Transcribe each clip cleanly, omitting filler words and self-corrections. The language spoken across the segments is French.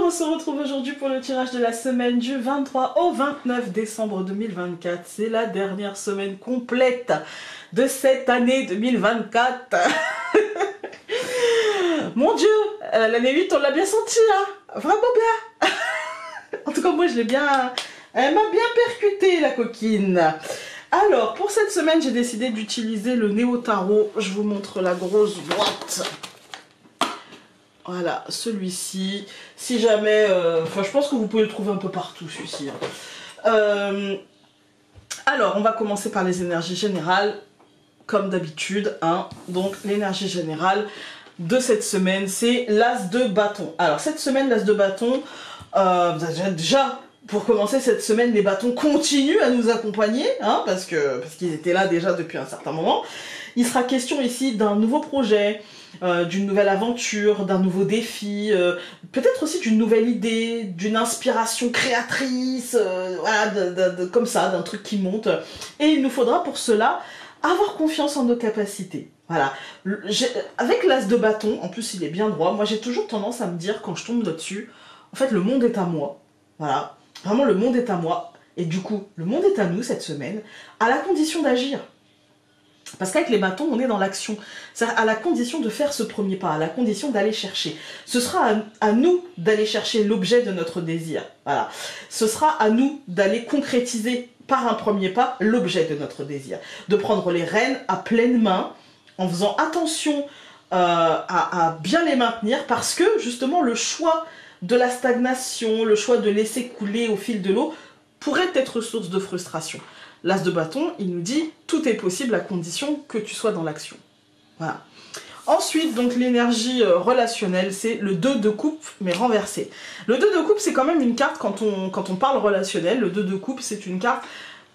on se retrouve aujourd'hui pour le tirage de la semaine du 23 au 29 décembre 2024. C'est la dernière semaine complète de cette année 2024. Mon Dieu, l'année 8, on l'a bien senti, hein, vraiment bien. En tout cas, moi, je l'ai bien... Elle m'a bien percuté, la coquine. Alors, pour cette semaine, j'ai décidé d'utiliser le Néo Tarot. Je vous montre la grosse boîte. Voilà, celui-ci. Si jamais... Enfin, je pense que vous pouvez le trouver un peu partout, celui-ci. Alors, on va commencer par les énergies générales, comme d'habitude. Hein. Donc, l'énergie générale de cette semaine, c'est l'As de bâton. Alors, cette semaine, l'As de bâton, déjà... Pour commencer cette semaine, les bâtons continuent à nous accompagner, hein, parce qu'ils étaient là déjà depuis un certain moment. Il sera question ici d'un nouveau projet, d'une nouvelle aventure, d'un nouveau défi, peut-être aussi d'une nouvelle idée, d'une inspiration créatrice, voilà, comme ça, d'un truc qui monte. Et il nous faudra pour cela avoir confiance en nos capacités. Voilà. Avec l'As de bâton, en plus il est bien droit, moi j'ai toujours tendance à me dire, quand je tombe là-dessus, en fait le monde est à moi. Voilà. Vraiment, le monde est à moi. Et du coup, le monde est à nous cette semaine, à la condition d'agir. Parce qu'avec les bâtons, on est dans l'action. C'est-à-dire à la condition de faire ce premier pas, à la condition d'aller chercher. Ce sera à nous d'aller chercher l'objet de notre désir. Voilà. Ce sera à nous d'aller concrétiser par un premier pas l'objet de notre désir. De prendre les rênes à pleine main, en faisant attention à bien les maintenir, parce que justement le choix de la stagnation, le choix de laisser couler au fil de l'eau pourrait être source de frustration. L'As de bâton, il nous dit tout est possible à condition que tu sois dans l'action. Voilà. Ensuite, donc l'énergie relationnelle, c'est le 2 de coupe, mais renversé. Le 2 de coupe, c'est quand même une carte, quand on parle relationnel, le 2 de coupe, c'est une carte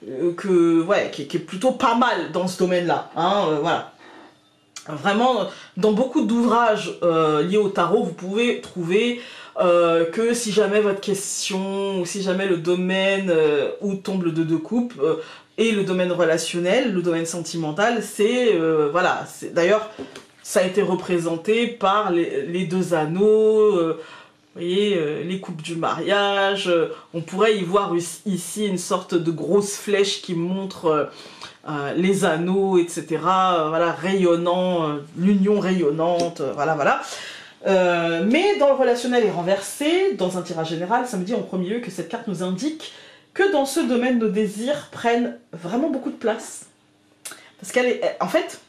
qui est plutôt pas mal dans ce domaine-là. Hein, voilà. Vraiment, dans beaucoup d'ouvrages liés au tarot, vous pouvez trouver que si jamais votre question, ou si jamais le domaine où tombe le 2 de coupe est le domaine relationnel, le domaine sentimental, c'est voilà, d'ailleurs ça a été représenté par les deux anneaux, vous voyez, les coupes du mariage, on pourrait y voir ici une sorte de grosse flèche qui montre les anneaux, etc. Voilà, rayonnant, l'union rayonnante, voilà. Mais dans le relationnel et renversé, dans un tirage général, ça me dit en premier lieu que cette carte nous indique que dans ce domaine, nos désirs prennent vraiment beaucoup de place. Parce qu'elle est, en fait,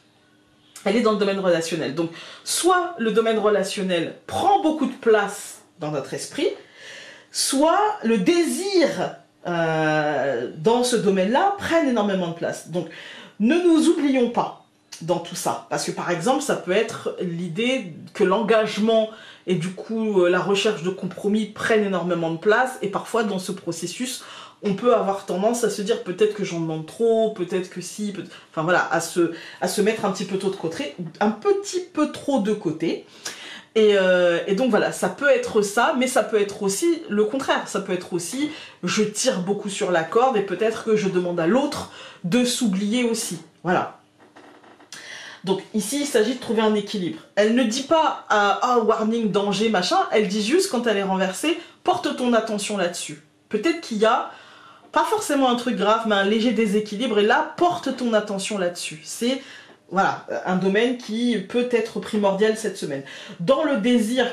elle est dans le domaine relationnel. Donc, soit le domaine relationnel prend beaucoup de place dans notre esprit, soit le désir dans ce domaine-là prennent énormément de place. Donc, ne nous oublions pas dans tout ça. Parce que par exemple, ça peut être l'idée que l'engagement et du coup la recherche de compromis prennent énormément de place, et parfois dans ce processus, on peut avoir tendance à se dire peut-être que j'en demande trop, peut-être que si, enfin voilà, à se mettre un petit peu trop de côté, un petit peu trop de côté. Et donc voilà, ça peut être ça, mais ça peut être aussi le contraire. Ça peut être aussi, je tire beaucoup sur la corde et peut-être que je demande à l'autre de s'oublier aussi. Voilà. Donc ici, il s'agit de trouver un équilibre. Elle ne dit pas warning, danger, machin. Elle dit juste, quand elle est renversée, porte ton attention là-dessus. Peut-être qu'il y a, pas forcément un truc grave, mais un léger déséquilibre. Et là, porte ton attention là-dessus. C'est... Voilà, un domaine qui peut être primordial cette semaine. Dans le désir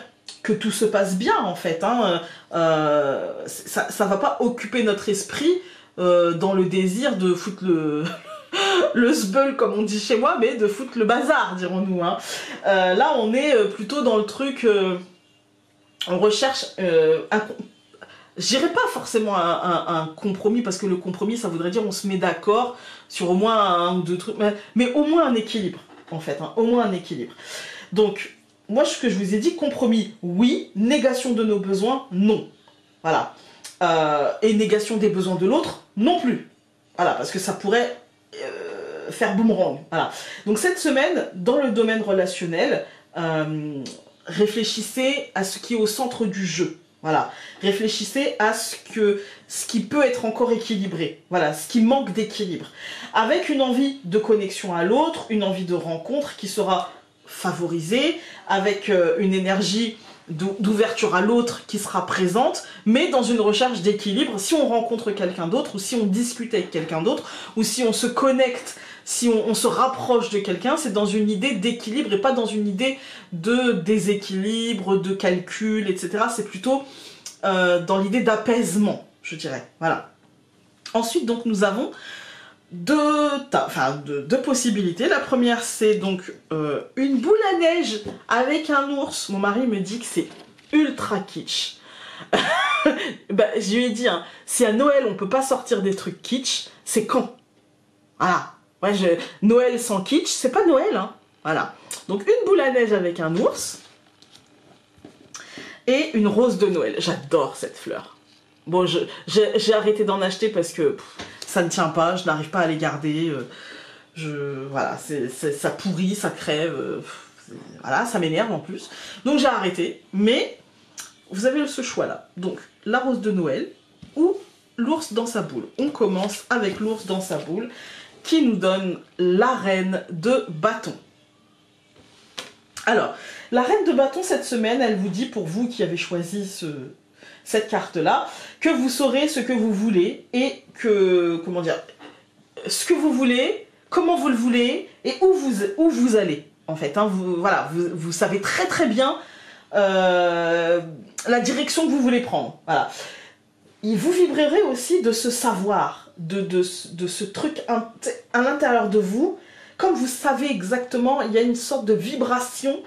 que tout se passe bien, en fait, hein, ça va pas occuper notre esprit dans le désir de foutre le sbeul, comme on dit chez moi, mais de foutre le bazar, dirons-nous. Hein. Là, on est plutôt dans le truc... on recherche... J'irais pas forcément un compromis, parce que le compromis, ça voudrait dire on se met d'accord sur au moins un ou deux trucs, mais au moins un équilibre, en fait, hein, au moins un équilibre. Donc, moi, ce que je vous ai dit, compromis, oui, négation de nos besoins, non. Voilà. Et négation des besoins de l'autre, non plus. Voilà, parce que ça pourrait faire boomerang. Voilà. Donc, cette semaine, dans le domaine relationnel, réfléchissez à ce qui est au centre du jeu. Voilà, réfléchissez à ce qui peut être encore équilibré, voilà, ce qui manque d'équilibre, avec une envie de connexion à l'autre, une envie de rencontre qui sera favorisée, avec une énergie d'ouverture à l'autre qui sera présente, mais dans une recherche d'équilibre. Si on rencontre quelqu'un d'autre, ou si on discute avec quelqu'un d'autre, ou si on se connecte, si on se rapproche de quelqu'un, c'est dans une idée d'équilibre et pas dans une idée de déséquilibre, de calcul, etc. C'est plutôt dans l'idée d'apaisement, je dirais. Voilà. Ensuite, donc, nous avons deux possibilités. La première, c'est donc une boule à neige avec un ours. Mon mari me dit que c'est ultra kitsch. Bah, je lui ai dit, hein, si à Noël on peut pas sortir des trucs kitsch, c'est quand? Voilà. Ouais, Noël sans kitsch, c'est pas Noël, hein. Voilà. Donc une boule à neige avec un ours et une rose de Noël. J'adore cette fleur. Bon, j'ai arrêté d'en acheter parce que ça ne tient pas, je n'arrive pas à les garder. Voilà, ça pourrit, ça crève. Voilà, ça m'énerve en plus. Donc j'ai arrêté. Mais vous avez ce choix-là. Donc la rose de Noël ou l'ours dans sa boule. On commence avec l'ours dans sa boule qui nous donne la reine de bâton. Alors, la reine de bâton cette semaine, elle vous dit, pour vous qui avez choisi cette carte-là, que vous saurez ce que vous voulez et que, comment dire, ce que vous voulez, comment vous le voulez et où vous allez, en fait. Hein, vous savez très très bien la direction que vous voulez prendre. Voilà. Et vous vibrerez aussi de ce savoir, de ce truc à l'intérieur de vous. Comme vous savez exactement, il y a une sorte de vibration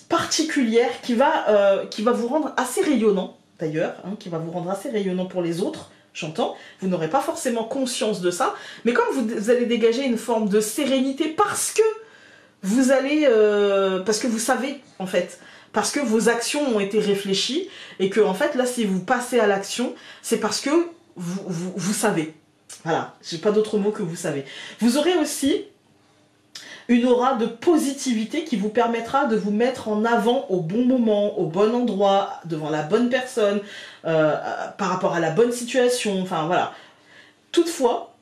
particulière qui va vous rendre assez rayonnant, d'ailleurs, hein, qui va vous rendre assez rayonnant pour les autres, j'entends. Vous n'aurez pas forcément conscience de ça, mais comme vous allez dégager une forme de sérénité parce que vous allez... parce que vous savez, en fait, parce que vos actions ont été réfléchies, et que, en fait, là, si vous passez à l'action, c'est parce que vous savez. Voilà, j'ai pas d'autre mot que vous savez. Vous aurez aussi une aura de positivité qui vous permettra de vous mettre en avant au bon moment, au bon endroit, devant la bonne personne, par rapport à la bonne situation, enfin voilà. Toutefois,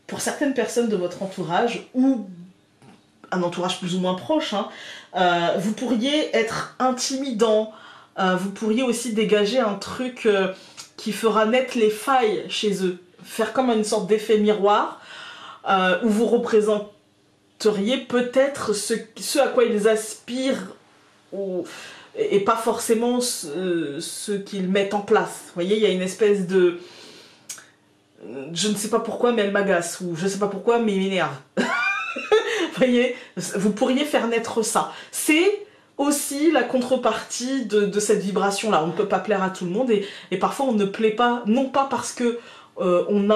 pour certaines personnes de votre entourage, ou un entourage plus ou moins proche, hein, vous pourriez être intimidant, vous pourriez aussi dégager un truc qui fera naître les failles chez eux, faire comme une sorte d'effet miroir, où vous représenteriez peut-être ce à quoi ils aspirent et pas forcément ce qu'ils mettent en place. Vous voyez, il y a une espèce de... Je ne sais pas pourquoi, mais elle m'agace, ou je ne sais pas pourquoi, mais il m'énerve. Vous voyez, vous pourriez faire naître ça. C'est aussi la contrepartie de cette vibration-là. On ne peut pas plaire à tout le monde, et parfois on ne plaît pas, non pas parce que on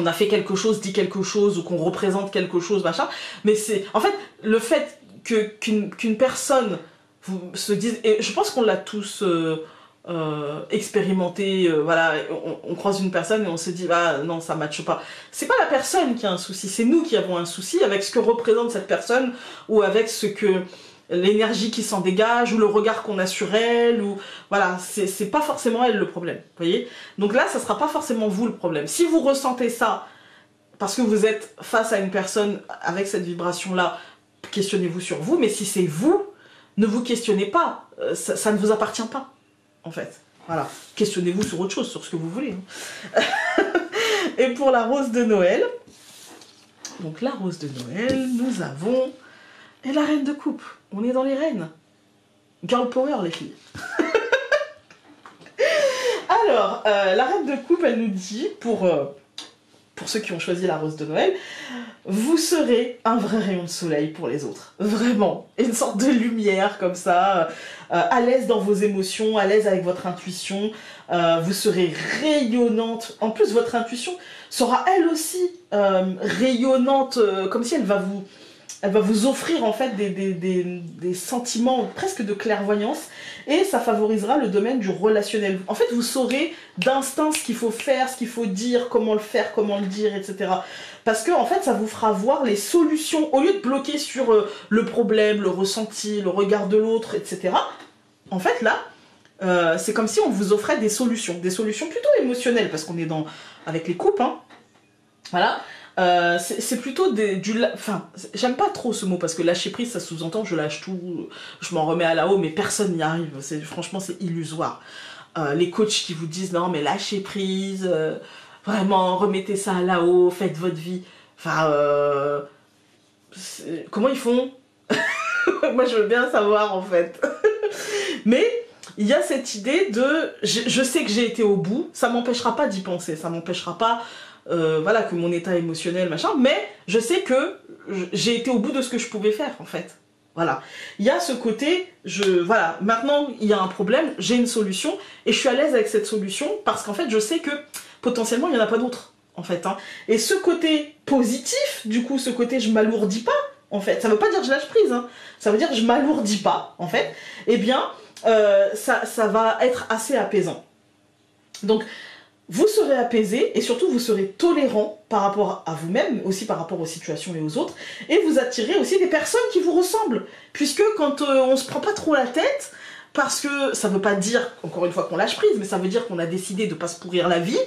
a fait quelque chose, dit quelque chose, ou qu'on représente quelque chose, machin, mais c'est... En fait, le fait qu'une personne se dise... Et je pense qu'on l'a tous expérimenté, voilà, on croise une personne et on se dit, ah non, ça matche pas. C'est pas la personne qui a un souci, c'est nous qui avons un souci avec ce que représente cette personne, ou avec ce que... l'énergie qui s'en dégage, ou le regard qu'on a sur elle, ou... Voilà, c'est pas forcément elle le problème, vous voyez. Donc là, ça sera pas forcément vous le problème. Si vous ressentez ça, parce que vous êtes face à une personne avec cette vibration-là, questionnez-vous sur vous, mais si c'est vous, ne vous questionnez pas, ça ne vous appartient pas, en fait. Voilà, questionnez-vous sur autre chose, sur ce que vous voulez. Hein. Et pour la rose de Noël, donc la rose de Noël, nous avons... Et la reine de coupe, on est dans les reines. Girl power, les filles. Alors, la reine de coupe, elle nous dit, pour ceux qui ont choisi la rose de Noël, vous serez un vrai rayon de soleil pour les autres. Vraiment. Une sorte de lumière comme ça, à l'aise dans vos émotions, à l'aise avec votre intuition. Vous serez rayonnante. En plus, votre intuition sera elle aussi rayonnante, comme si elle va vous offrir en fait des sentiments presque de clairvoyance, et ça favorisera le domaine du relationnel. En fait, vous saurez d'instinct ce qu'il faut faire, ce qu'il faut dire, comment le faire, comment le dire, etc. Parce que en fait, ça vous fera voir les solutions, au lieu de bloquer sur le problème, le ressenti, le regard de l'autre, etc. En fait, là, c'est comme si on vous offrait des solutions plutôt émotionnelles, parce qu'on est avec les couples, hein. Voilà. C'est plutôt enfin, j'aime pas trop ce mot parce que lâcher prise, ça sous-entend je lâche tout, je m'en remets à la haut, mais personne n'y arrive. Franchement, c'est illusoire. Les coachs qui vous disent non, mais lâchez prise, vraiment, remettez ça à la haut, faites votre vie. Enfin, comment ils font? Moi, je veux bien savoir en fait. Mais il y a cette idée de je sais que j'ai été au bout, ça m'empêchera pas d'y penser, ça m'empêchera pas voilà, que mon état émotionnel, machin, mais je sais que j'ai été au bout de ce que je pouvais faire, en fait. Voilà. Il y a ce côté, voilà, maintenant, il y a un problème, j'ai une solution, et je suis à l'aise avec cette solution, parce qu'en fait, je sais que, potentiellement, il n'y en a pas d'autre, en fait. Hein. Et ce côté positif, du coup, ce côté je m'alourdis pas, en fait, ça veut pas dire que je lâche prise, hein, ça veut dire que je m'alourdis pas, en fait, eh bien, ça va être assez apaisant. Donc, vous serez apaisé et surtout vous serez tolérant par rapport à vous-même, aussi par rapport aux situations et aux autres, et vous attirez aussi des personnes qui vous ressemblent, puisque quand on se prend pas trop la tête, parce que ça veut pas dire, encore une fois, qu'on lâche prise, mais ça veut dire qu'on a décidé de pas se pourrir la vie,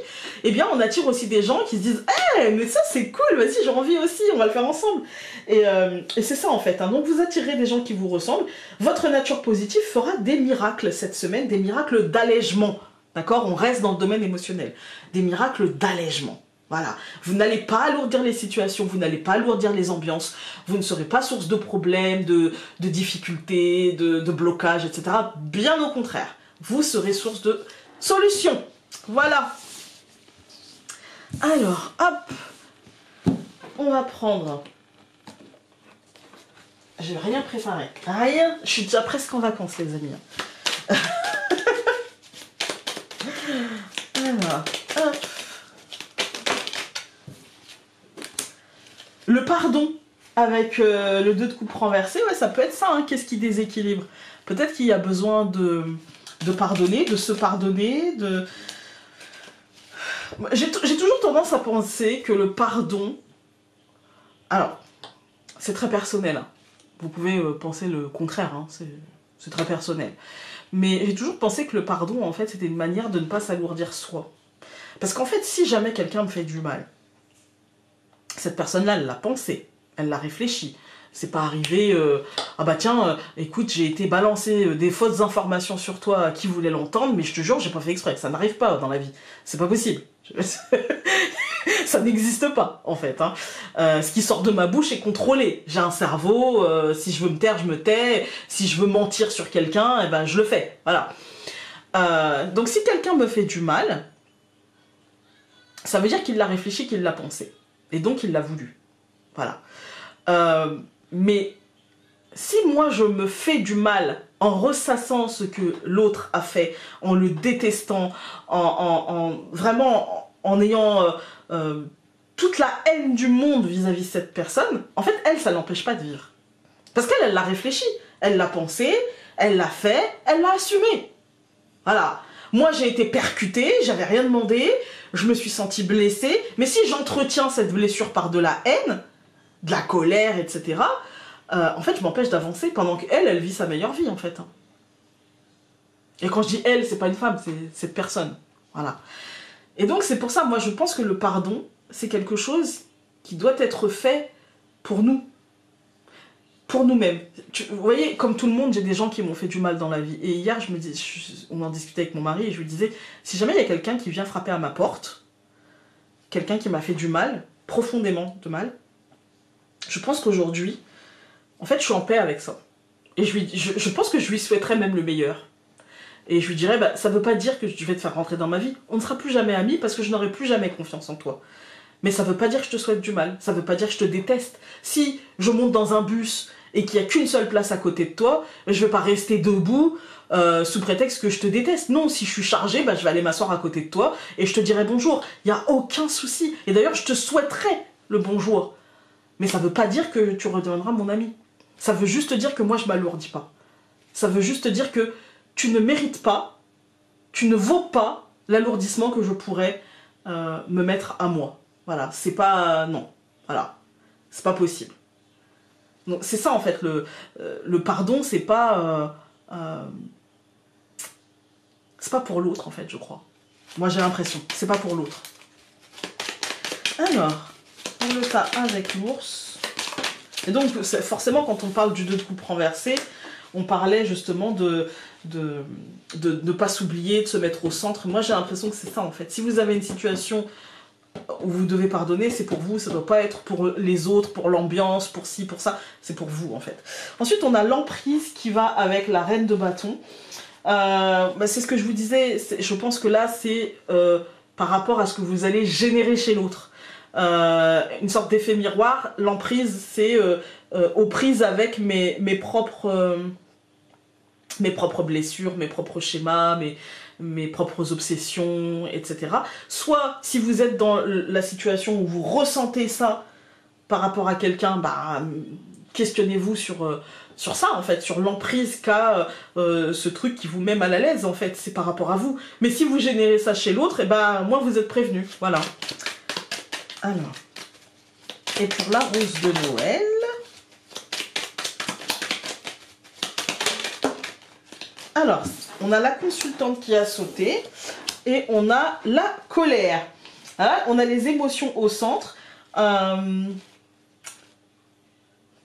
eh bien on attire aussi des gens qui se disent « Eh, mais ça c'est cool, vas-y j'ai envie aussi, on va le faire ensemble ». Et c'est ça en fait, hein. Donc vous attirez des gens qui vous ressemblent, votre nature positive fera des miracles cette semaine, des miracles d'allègement. D'accord? On reste dans le domaine émotionnel. Des miracles d'allègement. Voilà. Vous n'allez pas alourdir les situations, vous n'allez pas alourdir les ambiances, vous ne serez pas source de problèmes, de difficultés, de blocages, etc. Bien au contraire. Vous serez source de solutions. Voilà. Alors, hop. On va prendre... J'ai rien préparé. Rien. Je suis déjà presque en vacances, les amis. Alors, hop. Le pardon avec le 2 de coupe renversé, ouais, ça peut être ça, hein. Qu'est-ce qui déséquilibre? Peut-être qu'il y a besoin de pardonner, de se pardonner, de... J'ai toujours tendance à penser que le pardon... Alors, c'est très personnel, hein. Vous pouvez penser le contraire, hein. C'est très personnel. Mais j'ai toujours pensé que le pardon, en fait, c'était une manière de ne pas s'alourdir soi. Parce qu'en fait, si jamais quelqu'un me fait du mal, cette personne-là, elle l'a pensé, elle l'a réfléchi. C'est pas arrivé, ah bah tiens, écoute, j'ai été balancer des fausses informations sur toi à qui voulait l'entendre, mais je te jure, j'ai pas fait exprès. Ça n'arrive pas dans la vie. C'est pas possible. Ça n'existe pas, en fait. Hein. Ce qui sort de ma bouche est contrôlé. J'ai un cerveau, si je veux me taire, je me tais. Si je veux mentir sur quelqu'un, eh ben, je le fais. Voilà. Donc si quelqu'un me fait du mal, ça veut dire qu'il l'a réfléchi, qu'il l'a pensé. Et donc il l'a voulu. Voilà. Mais si moi je me fais du mal en ressassant ce que l'autre a fait, en le détestant, vraiment en ayant toute la haine du monde vis-à-vis de cette personne, en fait elle, ça l'empêche pas de vivre. Parce qu'elle, elle l'a réfléchi, elle l'a pensé, elle l'a fait, elle l'a assumé. Voilà. Moi j'ai été percutée, j'avais rien demandé, je me suis sentie blessée, mais si j'entretiens cette blessure par de la haine, de la colère, etc., en fait, je m'empêche d'avancer pendant qu'elle, elle vit sa meilleure vie, en fait. Et quand je dis elle, c'est pas une femme, c'est cette personne. Voilà. Et donc, c'est pour ça, moi, je pense que le pardon, c'est quelque chose qui doit être fait pour nous. Pour nous-mêmes. Vous voyez, comme tout le monde, j'ai des gens qui m'ont fait du mal dans la vie. Et hier, on en discutait avec mon mari, et je lui disais, si jamais il y a quelqu'un qui vient frapper à ma porte, quelqu'un qui m'a fait du mal, profondément de mal, je pense qu'aujourd'hui, en fait, je suis en paix avec ça. Et je pense que je lui souhaiterais même le meilleur. Et je lui dirais, bah, ça veut pas dire que je vais te faire rentrer dans ma vie. On ne sera plus jamais amis parce que je n'aurai plus jamais confiance en toi. Mais ça veut pas dire que je te souhaite du mal. Ça veut pas dire que je te déteste. Si je monte dans un bus et qu'il n'y a qu'une seule place à côté de toi, je vais pas rester debout sous prétexte que je te déteste. Non, si je suis chargée, bah, je vais aller m'asseoir à côté de toi et je te dirai bonjour. Il n'y a aucun souci. Et d'ailleurs, je te souhaiterais le bonjour. Mais ça veut pas dire que tu redeviendras mon ami. Ça veut juste dire que moi, je m'alourdis pas. Ça veut juste dire que tu ne mérites pas, tu ne vaux pas l'alourdissement que je pourrais me mettre à moi. Voilà, c'est pas... non, voilà, c'est pas possible. Donc c'est ça en fait, le pardon, c'est pas pour l'autre en fait, je crois. Moi j'ai l'impression, c'est pas pour l'autre. Alors, ensemble ça avec l'ours. Et donc, forcément, quand on parle du 2 de coupe renversé, on parlait justement de ne pas s'oublier, de se mettre au centre. Moi, j'ai l'impression que c'est ça, en fait. Si vous avez une situation où vous devez pardonner, c'est pour vous, ça ne doit pas être pour les autres, pour l'ambiance, pour ci, pour ça. C'est pour vous, en fait. Ensuite, on a l'emprise qui va avec la reine de bâton. C'est ce que je vous disais. Je pense que là, c'est par rapport à ce que vous allez générer chez l'autre. Une sorte d'effet miroir. L'emprise, c'est aux prises avec mes propres blessures, mes propres schémas, mes propres obsessions, etc. Soit, si vous êtes dans la situation où vous ressentez ça par rapport à quelqu'un, questionnez-vous sur ça, en fait, sur l'emprise qu'a ce truc qui vous met mal à l'aise, en fait, c'est par rapport à vous. Mais si vous générez ça chez l'autre, moi, vous êtes prévenu, voilà. Alors, et pour la rose de Noël... Alors, on a la consultante qui a sauté et on a la colère. Voilà, on a les émotions au centre. Moi,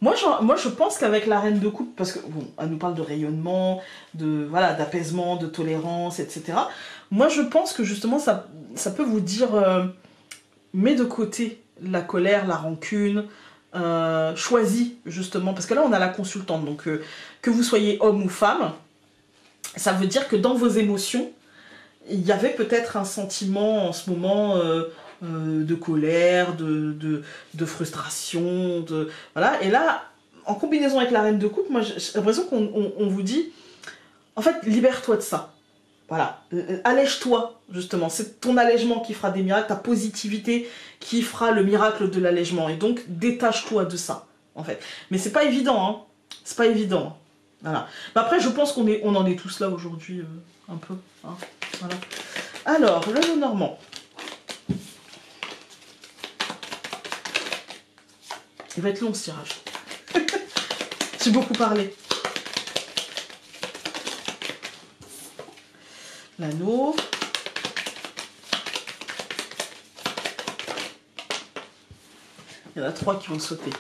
je pense qu'avec la reine de coupe, parce que bon, elle nous parle de rayonnement, d'apaisement, de tolérance, etc. Moi, je pense que justement, ça peut vous dire, mets de côté la colère, la rancune, choisis justement, parce que là, on a la consultante, donc que vous soyez homme ou femme, ça veut dire que dans vos émotions, il y avait peut-être un sentiment en ce moment de colère, de frustration, voilà. Et là, en combinaison avec la reine de coupe, moi j'ai l'impression qu'on vous dit, en fait, libère-toi de ça. Voilà, allège-toi justement, c'est ton allègement qui fera des miracles, ta positivité qui fera le miracle de l'allègement. Et donc, détache-toi de ça, en fait. Mais c'est pas évident, hein. C'est pas évident. Voilà. Mais après, je pense qu'on en est tous là aujourd'hui, un peu. Hein, voilà. Alors, le Lenormand. Il va être long ce tirage. J'ai beaucoup parlé. L'anneau. Il y en a 3 qui vont sauter.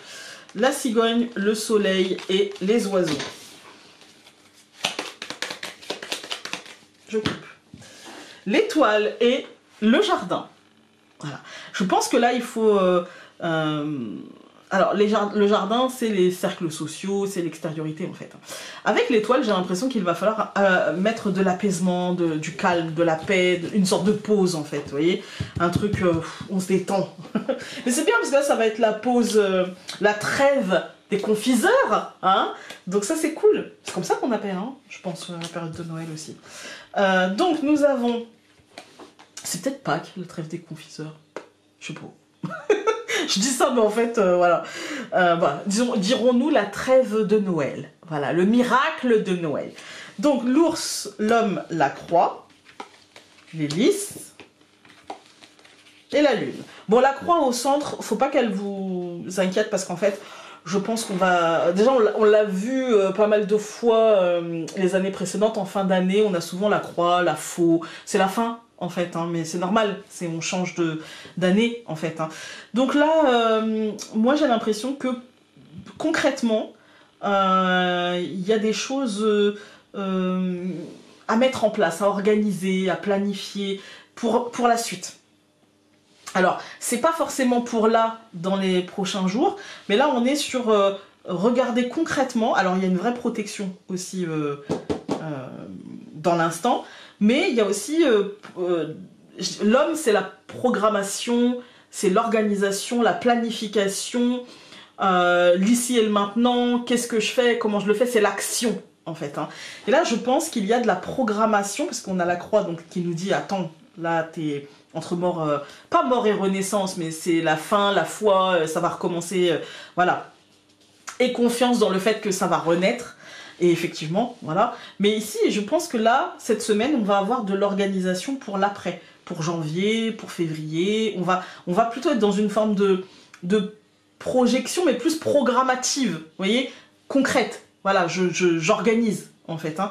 La cigogne, le soleil et les oiseaux. Je coupe. L'étoile et le jardin. Voilà. Je pense que là, il faut... alors, le jardin, c'est les cercles sociaux, c'est l'extériorité, en fait. Avec l'étoile, j'ai l'impression qu'il va falloir mettre de l'apaisement, du calme, de la paix, une sorte de pause, en fait, vous voyez. Un truc, on se détend. Mais c'est bien, parce que là, ça va être la pause, la trêve des confiseurs, hein. Donc ça, c'est cool. C'est comme ça qu'on appelle, hein, je pense, la période de Noël aussi. Donc, nous avons... C'est peut-être Pâques, la trêve des confiseurs. Je sais pas. Je dis ça, mais en fait, voilà. Dirons-nous la trêve de Noël. Voilà, le miracle de Noël. Donc, l'ours, l'homme, la croix, l'hélice et la lune. Bon, la croix au centre, faut pas qu'elle vous inquiète parce qu'en fait, je pense qu'on va... Déjà, on l'a vu pas mal de fois les années précédentes. En fin d'année, on a souvent la croix, la faux. C'est la fin, en fait, hein, mais c'est normal. On change d'année, en fait. Hein. Donc là, moi, j'ai l'impression que, concrètement, il y a des choses à mettre en place, à organiser, à planifier pour la suite. Alors, c'est pas forcément pour là, dans les prochains jours, mais là, on est sur regarder concrètement. Alors, il y a une vraie protection aussi dans l'instant, mais il y a aussi... l'homme, c'est la programmation, c'est l'organisation, la planification, l'ici et le maintenant, qu'est-ce que je fais, comment je le fais, c'est l'action, en fait. Hein. Et là, je pense qu'il y a de la programmation, parce qu'on a la croix donc, qui nous dit, attends, là, t'es... entre mort, pas mort et renaissance, mais c'est la fin, la foi, ça va recommencer, voilà. Et confiance dans le fait que ça va renaître, et effectivement, voilà. Mais ici, je pense que là, cette semaine, on va avoir de l'organisation pour l'après, pour janvier, pour février, on va plutôt être dans une forme de projection, mais plus programmative, vous voyez, concrète, voilà, j'organise, en fait, hein.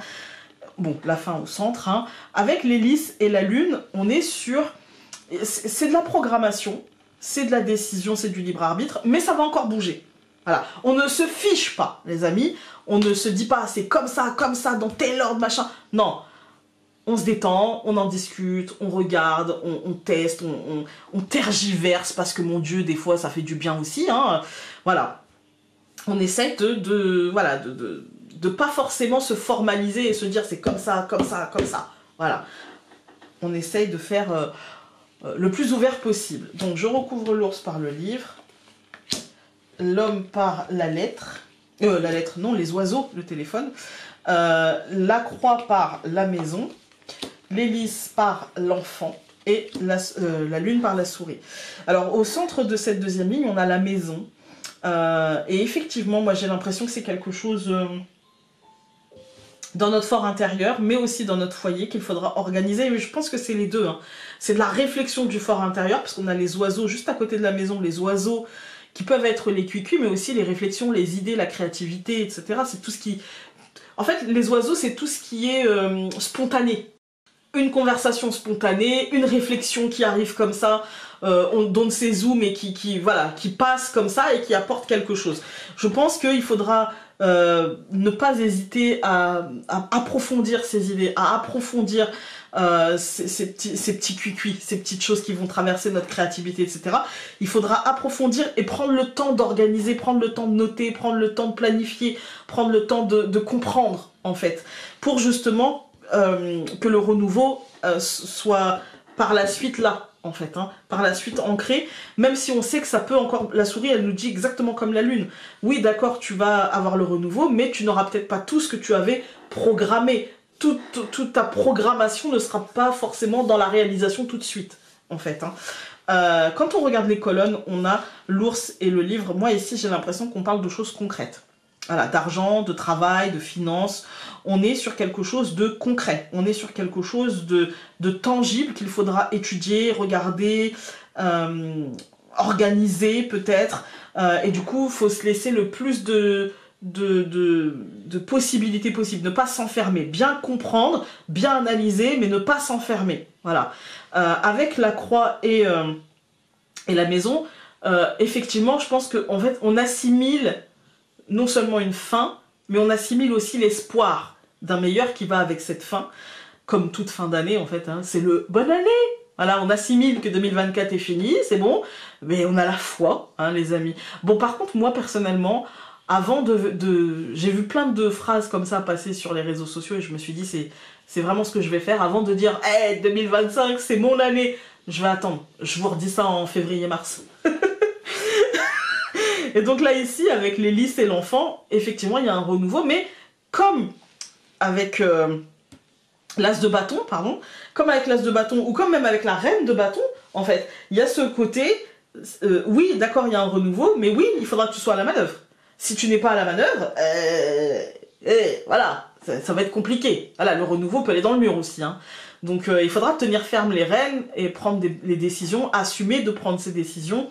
Bon, la fin au centre, hein. Avec l'hélice et la lune, on est sur... C'est de la programmation, c'est de la décision, c'est du libre arbitre, mais ça va encore bouger. Voilà, on ne se fiche pas, les amis, on ne se dit pas c'est comme ça, dans tel ordre, machin. Non, on se détend, on en discute, on regarde, on teste, on tergiverse, parce que mon Dieu, des fois, ça fait du bien aussi, hein. Voilà, on essaie de pas forcément se formaliser et se dire c'est comme ça, voilà. On essaye de faire le plus ouvert possible. Donc je recouvre l'ours par le livre, l'homme par la lettre, les oiseaux, le téléphone, la croix par la maison, l'hélice par l'enfant et la lune par la souris. Alors au centre de cette deuxième ligne, on a la maison. Et effectivement, moi j'ai l'impression que c'est quelque chose dans notre fort intérieur, mais aussi dans notre foyer qu'il faudra organiser. Mais je pense que c'est les deux, hein. C'est de la réflexion du fort intérieur, parce qu'on a les oiseaux juste à côté de la maison, les oiseaux qui peuvent être les cuicus, mais aussi les réflexions, les idées, la créativité, etc. C'est tout ce qui... En fait, les oiseaux, c'est tout ce qui est spontané. Une conversation spontanée, une réflexion qui arrive comme ça, on donne ses zooms et qui passe comme ça et qui apporte quelque chose. Je pense qu'il faudra ne pas hésiter à approfondir ces idées, à approfondir ces petits cuicuis, ces petites choses qui vont traverser notre créativité, etc. Il faudra approfondir et prendre le temps d'organiser, prendre le temps de noter, prendre le temps de planifier, prendre le temps de comprendre, en fait, pour justement que le renouveau soit par la suite là, en fait, hein, par la suite ancré, même si on sait que ça peut encore... La souris, elle nous dit exactement comme la lune. Oui, d'accord, tu vas avoir le renouveau, mais tu n'auras peut-être pas tout ce que tu avais programmé. Toute ta programmation ne sera pas forcément dans la réalisation tout de suite, en fait, hein. Quand on regarde les colonnes, on a l'ours et le livre. Moi, ici, j'ai l'impression qu'on parle de choses concrètes. Voilà, d'argent, de travail, de finances. On est sur quelque chose de concret. On est sur quelque chose de tangible qu'il faudra étudier, regarder, organiser peut-être. Et du coup, il faut se laisser le plus de possibilités possibles. Ne pas s'enfermer. Bien comprendre, bien analyser, mais ne pas s'enfermer. Voilà. Avec la croix et la maison, effectivement, je pense qu'en fait, on assimile non seulement une fin, mais on assimile aussi l'espoir d'un meilleur qui va avec cette fin, comme toute fin d'année en fait, hein, c'est le bonne année. Voilà, on assimile que 2024 est fini, c'est bon, mais on a la foi, hein, les amis. Bon, par contre, moi personnellement, avant j'ai vu plein de phrases comme ça passer sur les réseaux sociaux et je me suis dit c'est vraiment ce que je vais faire avant de dire hey, 2025 c'est mon année. Je vais attendre, je vous redis ça en février-mars. Et donc là, ici, avec l'hélice et l'enfant, effectivement, il y a un renouveau, mais comme avec l'as de bâton, pardon, comme avec l'as de bâton, ou comme même avec la reine de bâton, en fait, il y a ce côté, oui, d'accord, il y a un renouveau, mais oui, il faudra que tu sois à la manœuvre. Si tu n'es pas à la manœuvre, voilà, ça va être compliqué. Voilà, le renouveau peut aller dans le mur aussi, hein. Donc il faudra tenir ferme les rênes et prendre les décisions, assumer de prendre ces décisions,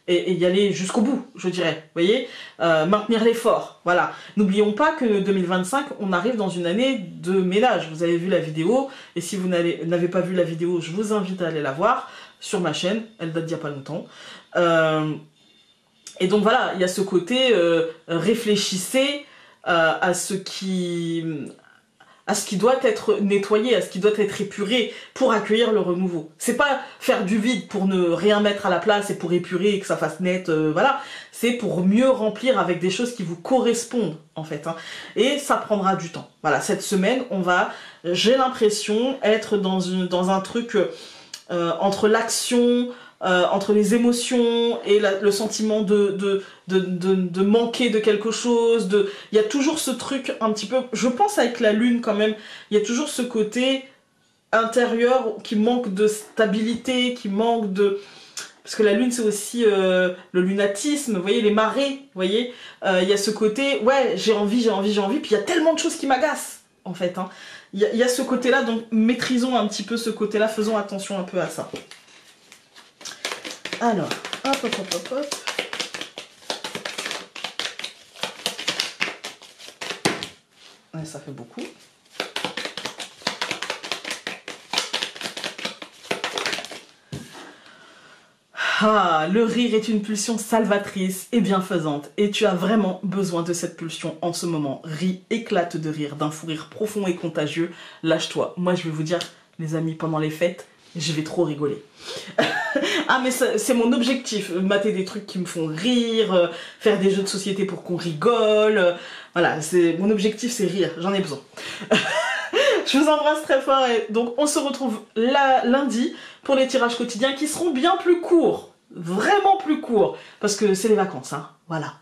et y aller jusqu'au bout, je dirais, vous voyez, maintenir l'effort, voilà. N'oublions pas que 2025, on arrive dans une année de ménage. Vous avez vu la vidéo, et si vous n'avez pas vu la vidéo, je vous invite à aller la voir sur ma chaîne, elle date d'il n'y a pas longtemps. Et donc voilà, il y a ce côté, réfléchissez à ce qui doit être nettoyé, à ce qui doit être épuré pour accueillir le renouveau. C'est pas faire du vide pour ne rien mettre à la place et pour épurer et que ça fasse net, voilà. C'est pour mieux remplir avec des choses qui vous correspondent, en fait, hein. Et ça prendra du temps. Voilà, cette semaine, on va, j'ai l'impression, être dans un truc entre l'action, entre les émotions et le sentiment de manquer de quelque chose, il y a toujours ce truc un petit peu, je pense avec la lune quand même, il y a toujours ce côté intérieur qui manque de stabilité, qui manque de... Parce que la lune c'est aussi le lunatisme, vous voyez, les marées, vous voyez, il y a ce côté, ouais, j'ai envie, puis il y a tellement de choses qui m'agacent, en fait, hein. Il y a ce côté-là, donc maîtrisons un petit peu ce côté-là, faisons attention un peu à ça. Alors, hop, hop, hop, hop, hop. Ouais, ça fait beaucoup. Ah, le rire est une pulsion salvatrice et bienfaisante et tu as vraiment besoin de cette pulsion en ce moment. Ris, éclate de rire, d'un fou rire profond et contagieux. Lâche-toi. Moi, je vais vous dire, les amis, pendant les fêtes, je vais trop rigoler. Ah, mais c'est mon objectif, mater des trucs qui me font rire, faire des jeux de société pour qu'on rigole. Voilà, mon objectif, c'est rire, j'en ai besoin. Je vous embrasse très fort et donc on se retrouve lundi pour les tirages quotidiens qui seront bien plus courts, vraiment plus courts, parce que c'est les vacances, hein, voilà.